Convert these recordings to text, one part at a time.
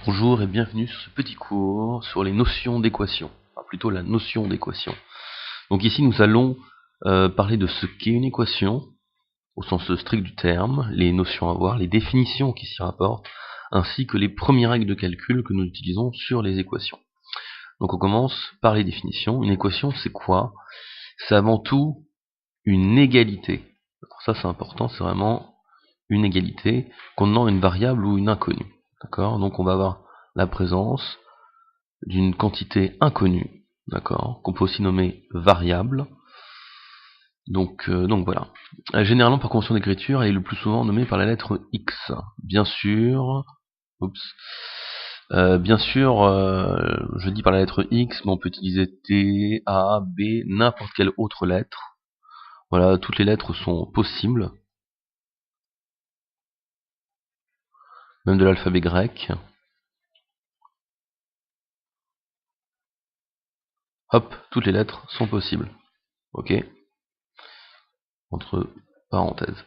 Bonjour et bienvenue sur ce petit cours sur les notions d'équation, enfin plutôt la notion d'équation. Donc ici nous allons parler de ce qu'est une équation, au sens strict du terme, les notions à voir, les définitions qui s'y rapportent, ainsi que les premières règles de calcul que nous utilisons sur les équations. Donc on commence par les définitions. Une équation c'est quoi? C'est avant tout une égalité. Alors ça c'est important, c'est vraiment une égalité contenant une variable ou une inconnue. D'accord? Donc on va avoir la présence d'une quantité inconnue, d'accord, qu'on peut aussi nommer variable. Donc voilà. Généralement, par convention d'écriture, elle est le plus souvent nommée par la lettre X. Bien sûr, je dis par la lettre X, mais on peut utiliser T, A, B, n'importe quelle autre lettre. Voilà, toutes les lettres sont possibles, même de l'alphabet grec. Hop, toutes les lettres sont possibles. Ok, entre parenthèses.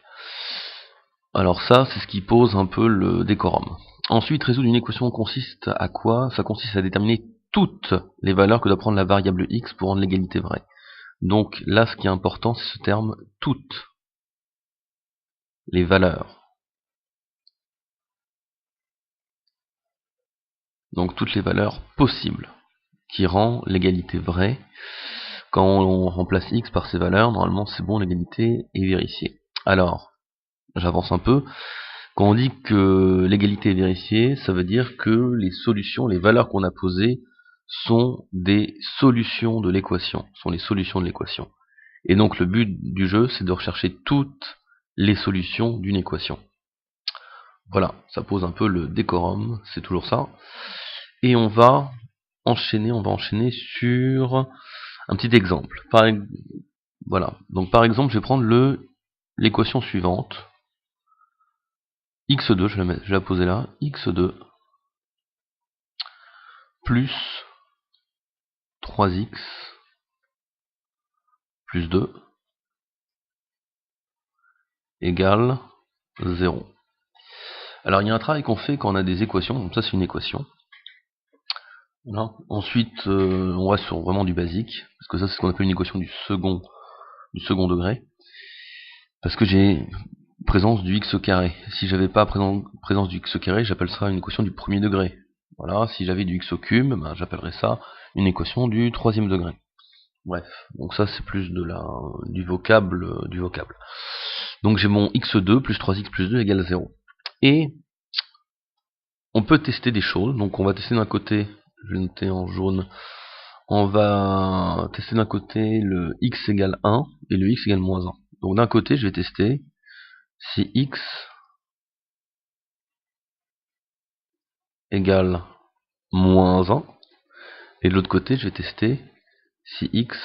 Alors ça, c'est ce qui pose un peu le décorum. Ensuite, résoudre une équation consiste à quoi? Ça consiste à déterminer toutes les valeurs que doit prendre la variable x pour rendre l'égalité vraie. Donc là, ce qui est important, c'est ce terme toutes les valeurs. Donc toutes les valeurs possibles qui rend l'égalité vraie. Quand on remplace x par ces valeurs, normalement c'est bon, l'égalité est vérifiée. Alors, j'avance un peu. Quand on dit que l'égalité est vérifiée, ça veut dire que les solutions, les valeurs qu'on a posées, sont des solutions de l'équation, sont les solutions de l'équation. Et donc le but du jeu, c'est de rechercher toutes les solutions d'une équation. Voilà, ça pose un peu le décorum, c'est toujours ça. Et on va enchaîner sur un petit exemple. Voilà, donc par exemple, je vais prendre l'équation suivante. x2, je vais la poser là, x2 plus 3x plus 2 égale 0. Alors il y a un travail qu'on fait quand on a des équations, donc ça c'est une équation. Voilà. Ensuite on reste sur vraiment du basique, parce que ça c'est ce qu'on appelle une équation du second degré, parce que j'ai présence du x carré. Si j'avais pas présence du x carré, j'appelle ça une équation du premier degré. Voilà, si j'avais du x au cube, ben, j'appellerais ça une équation du troisième degré. Bref, donc ça c'est plus du vocable. Donc j'ai mon x2 plus 3x plus 2 égale 0. Et on peut tester des choses, donc on va tester d'un côté, je vais noter en jaune, on va tester d'un côté le x égale 1 et le x égale moins 1. Donc d'un côté je vais tester si x égale moins 1, et de l'autre côté je vais tester si x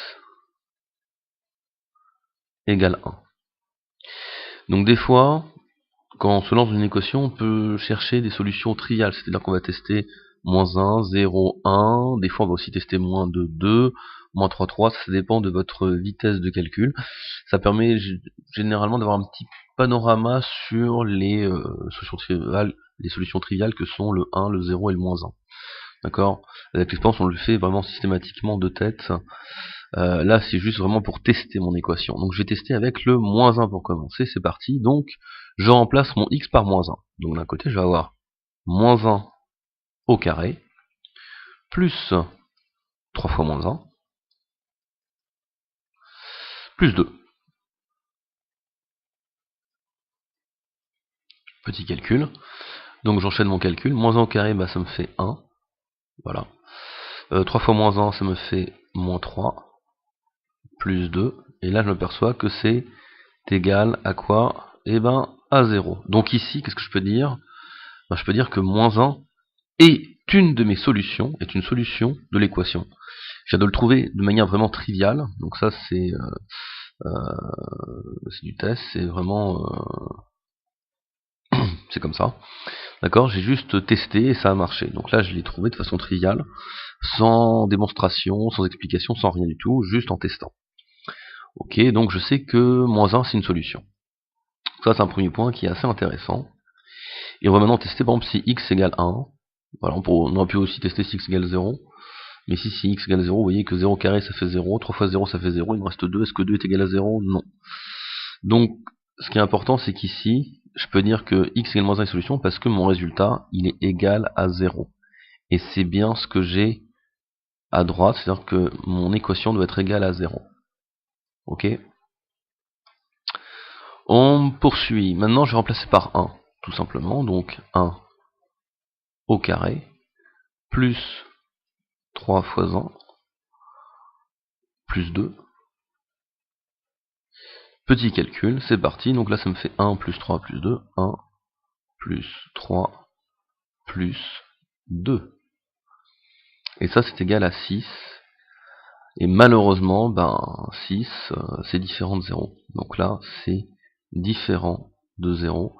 égale 1. Donc des fois, quand on se lance dans une équation, on peut chercher des solutions triviales, c'est-à-dire qu'on va tester moins 1, 0, 1, des fois on va aussi tester moins 2, 2, moins 3, 3, ça dépend de votre vitesse de calcul. Ça permet généralement d'avoir un petit panorama sur les solutions triviales que sont le 1, le 0 et le moins 1. D'accord? Avec l'expérience, on le fait vraiment systématiquement de tête. Là, c'est juste vraiment pour tester mon équation. Donc je vais tester avec le moins 1 pour commencer, c'est parti. Donc, je remplace mon x par moins 1. Donc d'un côté, je vais avoir moins 1 au carré, plus 3 fois moins 1, plus 2. Petit calcul. Donc j'enchaîne mon calcul. Moins 1 au carré, bah, ça me fait 1. Voilà. 3 fois moins 1, ça me fait moins 3, plus 2. Et là, je m'aperçois que c'est égal à quoi? Eh ben, à 0. Donc ici, qu'est-ce que je peux dire? Ben, je peux dire que moins 1 est une de mes solutions, est une solution de l'équation. Je dois le trouver de manière vraiment triviale. Donc ça, c'est du test, c'est vraiment... c'est comme ça. D'accord? J'ai juste testé et ça a marché. Donc là, je l'ai trouvé de façon triviale, sans démonstration, sans explication, sans rien du tout, juste en testant. Ok, donc je sais que moins 1, c'est une solution. Ça, c'est un premier point qui est assez intéressant. Et on va maintenant tester, par exemple, si x égale 1. Voilà, on aurait pu aussi tester si x égale 0. Mais si x égale 0, vous voyez que 0 carré ça fait 0, 3 fois 0 ça fait 0, il me reste 2, est-ce que 2 est égal à 0? Non. Donc, ce qui est important, c'est qu'ici, je peux dire que x égale moins 1 est solution parce que mon résultat, il est égal à 0. Et c'est bien ce que j'ai à droite, c'est-à-dire que mon équation doit être égale à 0. Ok? On poursuit. Maintenant, je vais remplacer par 1, tout simplement. Donc, 1 au carré, plus 3 fois 1, plus 2. Petit calcul, c'est parti. Donc là, ça me fait 1 plus 3 plus 2. 1 plus 3 plus 2. Et ça, c'est égal à 6. Et malheureusement, ben 6, c'est différent de 0. Donc là, c'est différent de 0.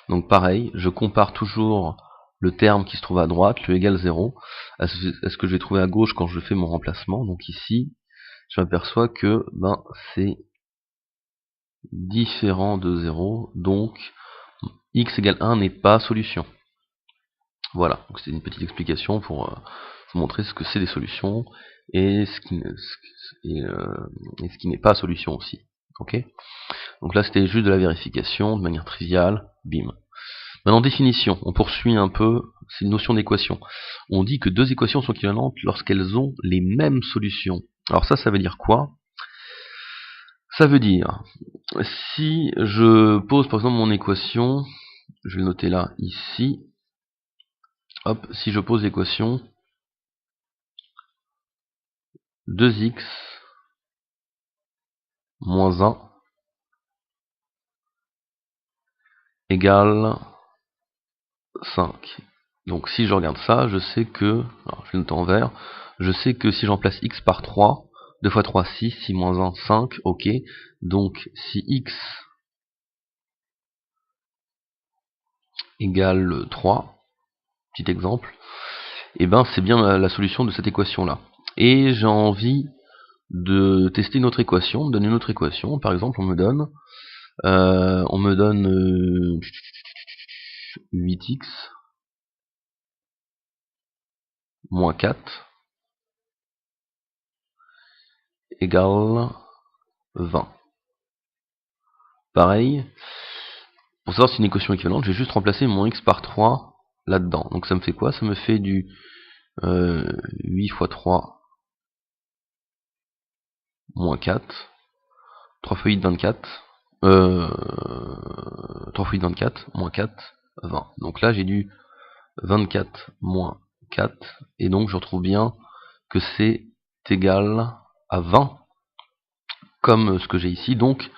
Donc pareil, je compare toujours le terme qui se trouve à droite, le égal 0, à ce que je vais trouver à gauche quand je fais mon remplacement. Donc ici, je m'aperçois que ben c'est différent de 0, donc x égale 1 n'est pas solution. Voilà, donc c'est une petite explication pour vous montrer ce que c'est des solutions et ce qui n'est pas solution aussi. Ok. Donc là c'était juste de la vérification de manière triviale, bim. Maintenant définition, on poursuit un peu, c'est une notion d'équation. On dit que deux équations sont équivalentes lorsqu'elles ont les mêmes solutions. Alors ça veut dire quoi? Ça veut dire, si je pose par exemple mon équation, je vais le noter là, ici, hop, si je pose l'équation 2x moins 1 égale 5. Donc si je regarde ça, je sais que, alors je vais le noter en vert, je sais que si j'emplace x par 3, 2 fois 3, 6, 6 moins 1, 5, ok. Donc si x égale 3, petit exemple, et ben c'est bien la solution de cette équation-là. Et j'ai envie de tester une autre équation, me donner une autre équation, par exemple on me donne 8x moins 4 égale 20. Pareil, pour savoir si c'est une équation équivalente, je vais juste remplacer mon x par 3 là-dedans. Donc ça me fait quoi? Ça me fait du 8 fois 3 moins 4. 3 fois 8, 24. 3 fois 8, 24, moins 4, 20. Donc là j'ai du 24 moins 4, et donc je retrouve bien que c'est égal à 20, comme ce que j'ai ici. Donc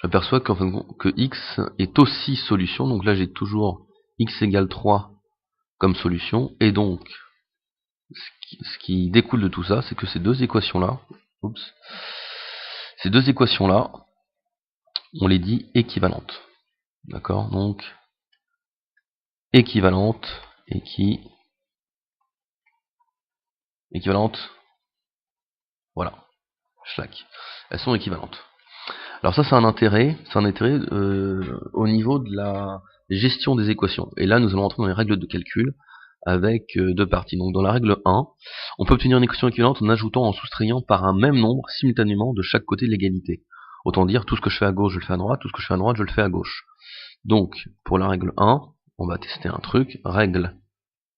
j'aperçois que x est aussi solution. Donc là j'ai toujours x égale 3 comme solution, et donc ce qui découle de tout ça, c'est que ces deux équations-là, on les dit équivalentes. D'accord? Donc équivalentes, équivalentes, voilà, schlack. Elles sont équivalentes. Alors ça c'est un intérêt, au niveau de la gestion des équations. Et là nous allons entrer dans les règles de calcul avec deux parties. Donc dans la règle 1, on peut obtenir une équation équivalente en ajoutant, en soustrayant par un même nombre simultanément de chaque côté de l'égalité. Autant dire, tout ce que je fais à gauche, je le fais à droite, tout ce que je fais à droite, je le fais à gauche. Donc pour la règle 1, on va tester un truc. Règle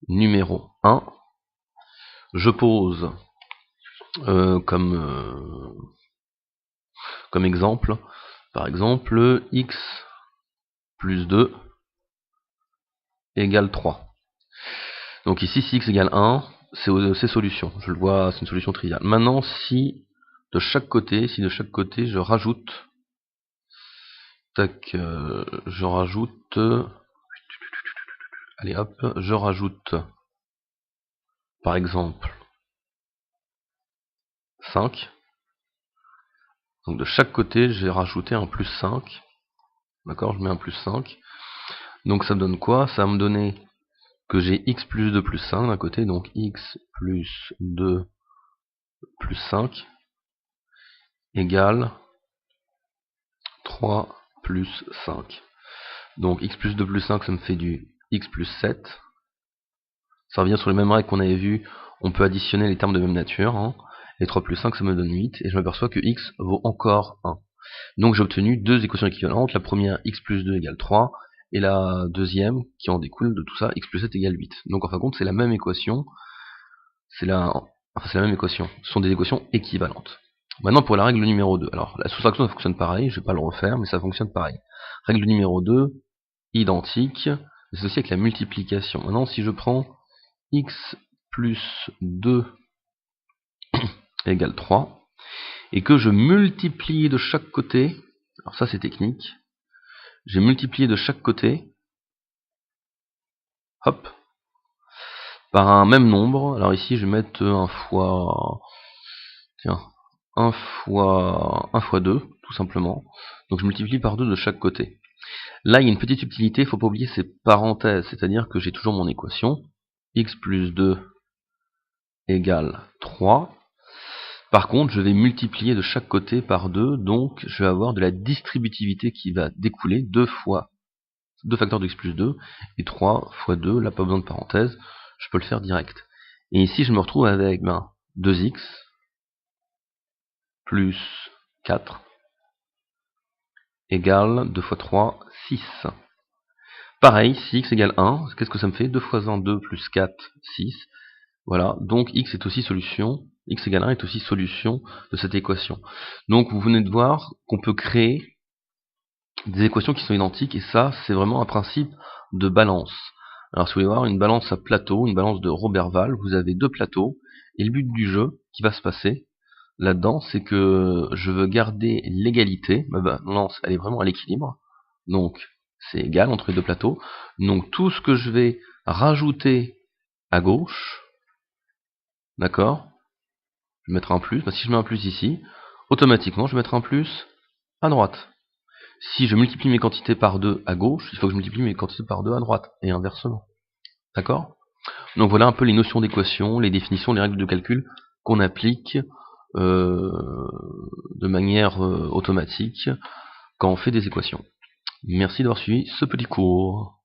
numéro 1, je pose comme exemple, par exemple, x plus 2 égale 3. Donc ici, si x égale 1, c'est solution. Je le vois, c'est une solution triviale. Maintenant, si de chaque côté je rajoute, je rajoute, allez hop, je rajoute, par exemple, 5. Donc de chaque côté, j'ai rajouté un plus 5. D'accord, je mets un plus 5. Donc ça me donne quoi? Ça va me donner que j'ai x plus 2 plus 5 d'un côté, donc x plus 2 plus 5 égale 3 plus 5. Donc x plus 2 plus 5, ça me fait du x plus 7. ça revient sur les mêmes règles qu'on avait vues. On peut additionner les termes de même nature, hein. Et 3 plus 5, ça me donne 8, et je m'aperçois que x vaut encore 1. Donc j'ai obtenu deux équations équivalentes. La première, x plus 2 égale 3, et la deuxième, qui en découle de tout ça, x plus 7 égale 8. Donc en fin de compte, c'est la même équation. C'est la même équation. Ce sont des équations équivalentes. Maintenant pour la règle numéro 2. Alors la soustraction ça fonctionne pareil, je vais pas le refaire, mais ça fonctionne pareil. Règle numéro 2, identique, c'est aussi avec la multiplication. Maintenant si je prends x plus 2 égale 3, et que je multiplie de chaque côté, alors ça c'est technique, j'ai multiplié de chaque côté, hop, par un même nombre. Alors ici je vais mettre 1 fois, tiens, 1 fois 2, tout simplement. Donc je multiplie par 2 de chaque côté. Là il y a une petite subtilité, il ne faut pas oublier ces parenthèses, c'est-à-dire que j'ai toujours mon équation, x plus 2 égale 3. Par contre, je vais multiplier de chaque côté par 2, donc je vais avoir de la distributivité qui va découler 2 facteurs de x plus 2, et 3 fois 2, là pas besoin de parenthèse, je peux le faire direct. Et ici je me retrouve avec 2x plus 4 égale 2 fois 3, 6. Pareil, si x égale 1, qu'est-ce que ça me fait? 2 fois 1, 2 plus 4, 6. Voilà, donc x est aussi solution, x égale 1 est aussi solution de cette équation. Donc vous venez de voir qu'on peut créer des équations qui sont identiques, et ça, c'est vraiment un principe de balance. Alors si vous voulez voir une balance à plateau, une balance de Roberval, vous avez deux plateaux, et le but du jeu qui va se passer là-dedans, c'est que je veux garder l'égalité, ma balance elle est vraiment à l'équilibre, donc c'est égal entre les deux plateaux, donc tout ce que je vais rajouter à gauche, d'accord, je vais mettre un plus, si je mets un plus ici, automatiquement je vais mettre un plus à droite. Si je multiplie mes quantités par 2 à gauche, il faut que je multiplie mes quantités par 2 à droite, et inversement. D'accord? Donc voilà un peu les notions d'équation, les définitions, les règles de calcul qu'on applique de manière automatique quand on fait des équations. Merci d'avoir suivi ce petit cours.